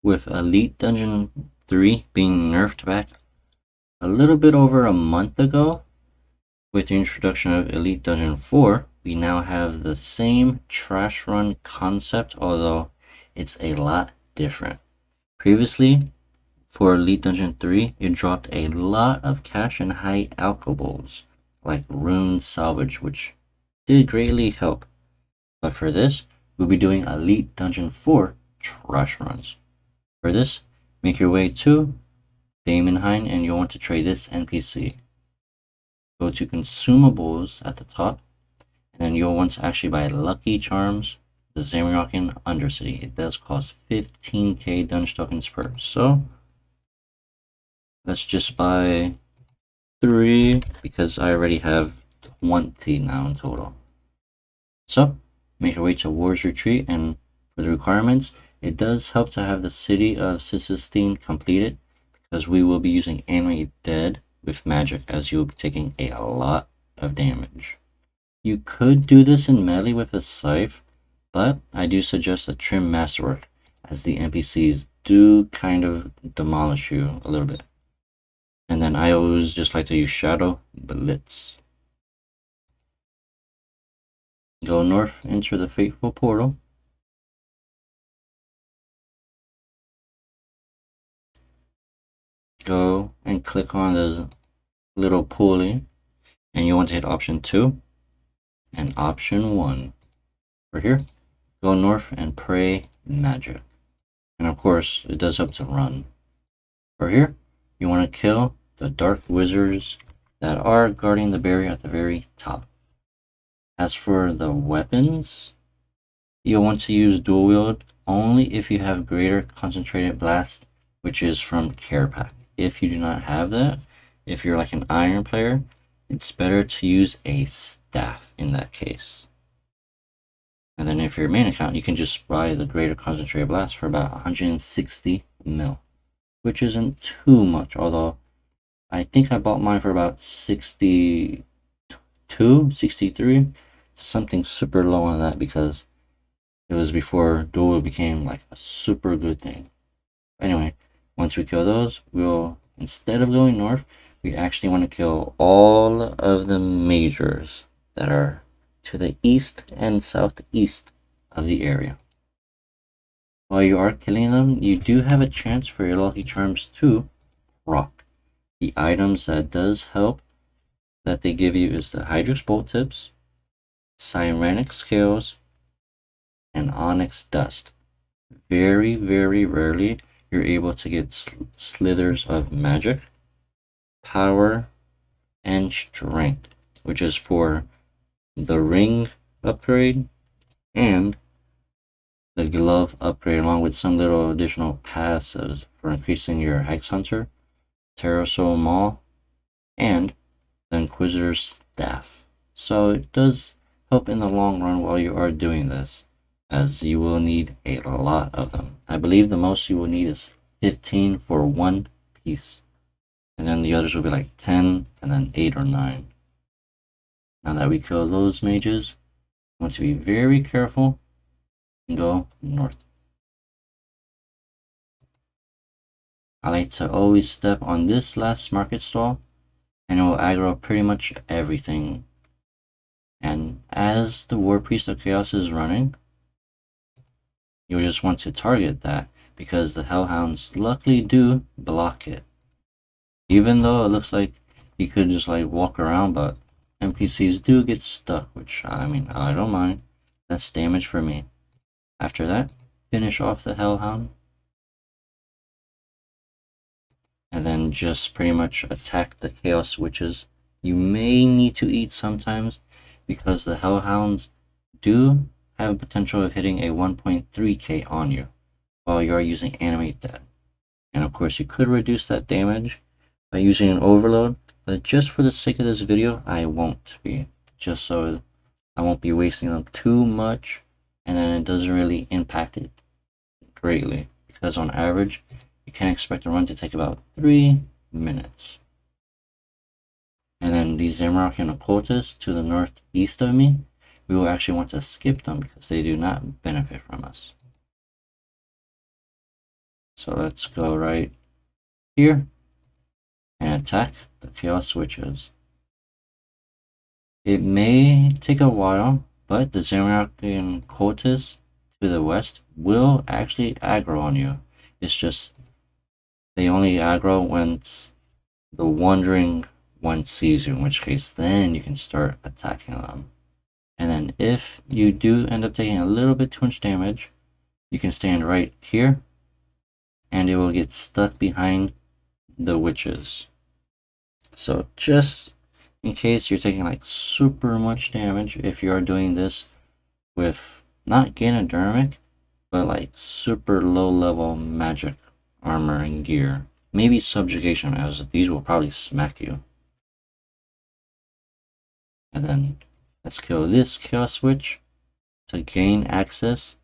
with Elite Dungeon 3 being nerfed back a little bit over a month ago, with the introduction of Elite Dungeon 4, we now have the same trash run concept, although it's a lot different. Previously, for Elite Dungeon 3, it dropped a lot of cash and high alch-ables, like Rune Salvage, which did greatly help. But for this, we'll be doing Elite Dungeon 4 trash runs. For this, make your way to Daemonheim and you'll want to trade this NPC. Go to consumables at the top, and then you'll want to actually buy Lucky Charms, the Zamorakian Undercity. It does cost 15k dungeon tokens per. So let's just buy 3 because I already have 20 now in total. So make your way to War's Retreat, and for the requirements, it does help to have the City of Sistine completed because we will be using Animate Dead with magic, as you will be taking a lot of damage. You could do this in melee with a scythe, but I do suggest a trim masterwork, as the NPCs do kind of demolish you a little bit. And then I always just like to use Shadow Blitz. Go north, enter the Fateful Portal. Go and click on this little pulley, and you want to hit option 2 and option 1. For here, go north and pray magic. And of course, it does help to run. For here, you want to kill the dark wizards that are guarding the barrier at the very top. As for the weapons, you'll want to use dual wield only if you have greater concentrated blast, which is from Care Pack. If you do not have that, if you're like an iron player, it's better to use a staff in that case. And then if you're a main account, you can just buy the greater concentrated blast for about 160 mil, which isn't too much, although I think I bought mine for about 62, 63, something super low on that because it was before dual became like a super good thing. Anyway, once we kill those, we'll, instead of going north, we actually want to kill all of the majors that are to the east and southeast of the area. While you are killing them, you do have a chance for your Lucky Charms to proc. The items that does help that they give you is the Hydrix Bolt Tips, Sirenic Scales, and Onyx Dust. Very, very rarely you're able to get Slithers of Magic, Power, and Strength, which is for the ring upgrade and the glove upgrade, along with some little additional passives for increasing your Hex Hunter, Terrorsoul Maw, and the Inquisitor's Staff. So it does help in the long run while you are doing this, as you will need a lot of them. I believe the most you will need is 15 for one piece, and then the others will be like 10 and then 8 or 9. Now that we kill those mages, we want to be very careful and go north. I like to always step on this last market stall, and it will aggro pretty much everything. And as the War Priest of Chaos is running, you'll just want to target that because the Hellhounds luckily do block it. Even though it looks like you could just like walk around, but NPCs do get stuck, which I mean, I don't mind. That's damage for me. After that, finish off the Hellhound. And then just pretty much attack the Chaos Witches. You may need to eat sometimes because the Hellhounds do have a potential of hitting a 1.3k on you while you are using Animate Dead. And of course you could reduce that damage by using an overload, but just for the sake of this video I won't be, just so I won't be wasting them too much, and then it doesn't really impact it greatly, because on average you can expect a run to take about 3 minutes. And then these Zamorakian occultists to the northeast of me, we will actually want to skip them because they do not benefit from us. So let's go right here and attack the Chaos Witches. It may take a while, but the Zamorakian cultists to the west will actually aggro on you. It's just they only aggro when the Wandering One sees you, in which case then you can start attacking them. And then if you do end up taking a little bit too much damage, you can stand right here and it will get stuck behind the witches. So just in case you're taking like super much damage, if you are doing this with not Ganodermic, but like super low level magic armor and gear, maybe subjugation, as these will probably smack you. And then let's kill this Chaos Witch to gain access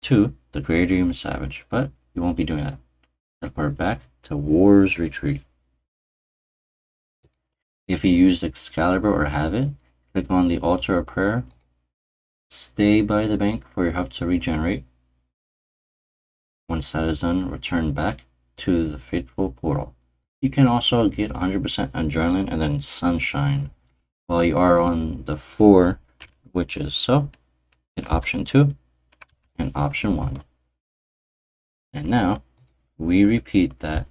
to the Greater Human Savage, but you won't be doing that. Teleport back to War's Retreat. If you use Excalibur or have it, click on the Altar of Prayer, stay by the bank for your health to regenerate. Once that is done, return back to the Fateful Portal. You can also get 100% Adrenaline and then Sunshine while you are on the 4 witches. So, hit option 2 and option 1. And now, we repeat that.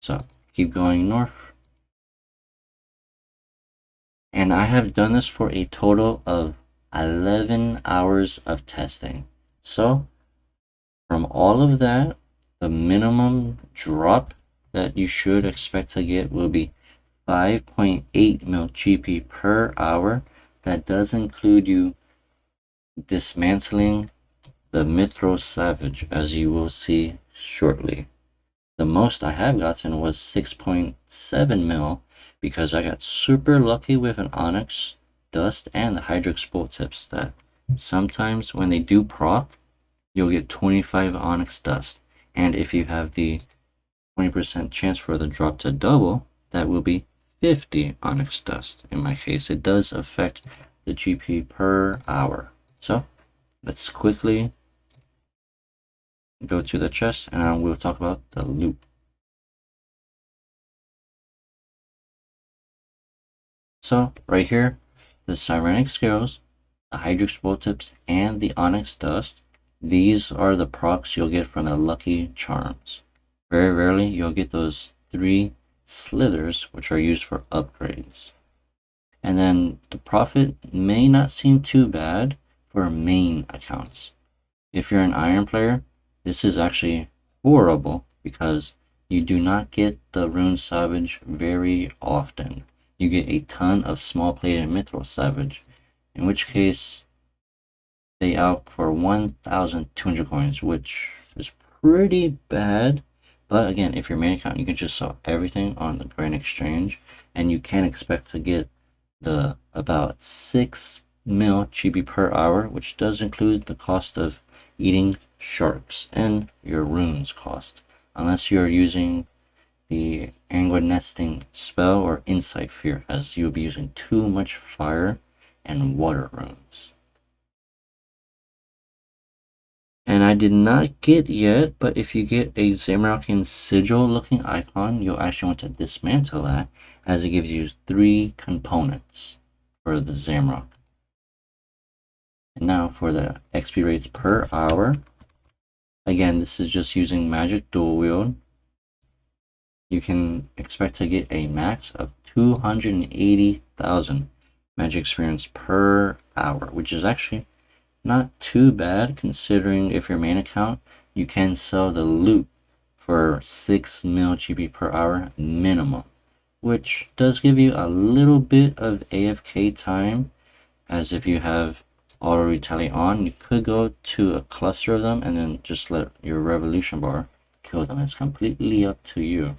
So, keep going north. And I have done this for a total of 11 hours of testing. So, from all of that, the minimum drop that you should expect to get will be 5.8 mil GP per hour. That does include you dismantling the Mithros Savage, as you will see shortly. The most I have gotten was 6.7 mil because I got super lucky with an onyx dust and the hydrix bolt tips that sometimes when they do proc, you'll get 25 onyx dust. And if you have the 20% chance for the drop to double, that will be 50 onyx dust. In my case, it does affect the GP per hour. So let's quickly go to the chest and we'll talk about the loot. So right here, the sirenic scales, the hydrix bolt tips, and the onyx dust, these are the procs you'll get from the lucky charms. Very rarely you'll get those 3 slithers, which are used for upgrades. And then the profit may not seem too bad for main accounts. If you're an iron player, this is actually horrible because you do not get the Rune Savage very often. You get a ton of small plated Mithral Savage, in which case they out for 1,200 coins, which is pretty bad. But again, if you're main account, you can just sell everything on the Grand Exchange, and you can expect to get the about 6 mil GP per hour, which does include the cost of eating sharks and your runes cost, unless you're using the Angua Nesting spell or Insight Fear, as you'll be using too much fire and water runes. And I did not get yet, but if you get a Zamorakian sigil looking icon, you'll actually want to dismantle that, as it gives you 3 components for the Zamrock. And now for the XP rates per hour. Again, this is just using magic dual wield. You can expect to get a max of 280,000 magic experience per hour, which is actually not too bad considering if your main account, you can sell the loot for 6 mil GP per hour minimum, which does give you a little bit of AFK time, as if you have auto retaliate on, you could go to a cluster of them and then just let your revolution bar kill them. It's completely up to you.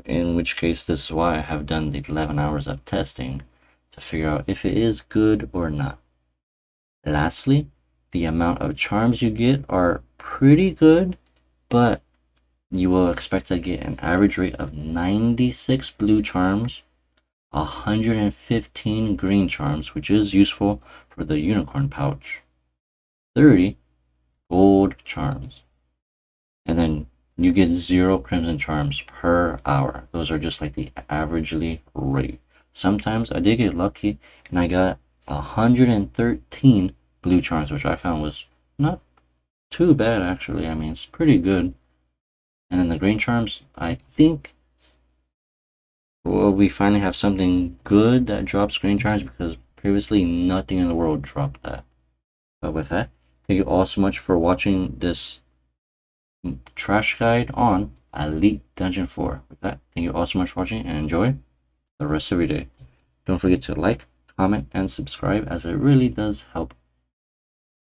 In which case, this is why I have done the 11 hours of testing to figure out if it is good or not. Lastly, the amount of charms you get are pretty good, but you will expect to get an average rate of 96 blue charms, 115 green charms, which is useful for the unicorn pouch, 30 gold charms, and then you get 0 crimson charms per hour. Those are just like the averagely rate. Sometimes I did get lucky and I got 113 blue charms, which I found was not too bad actually. I mean, it's pretty good. And then the green charms, I think, well, we finally have something good that drops green charms, because previously nothing in the world dropped that. But with that, thank you all so much for watching this trash guide on Elite Dungeon 4. With that, thank you all so much for watching and enjoy the rest of your day. Don't forget to like, comment, and subscribe, as it really does help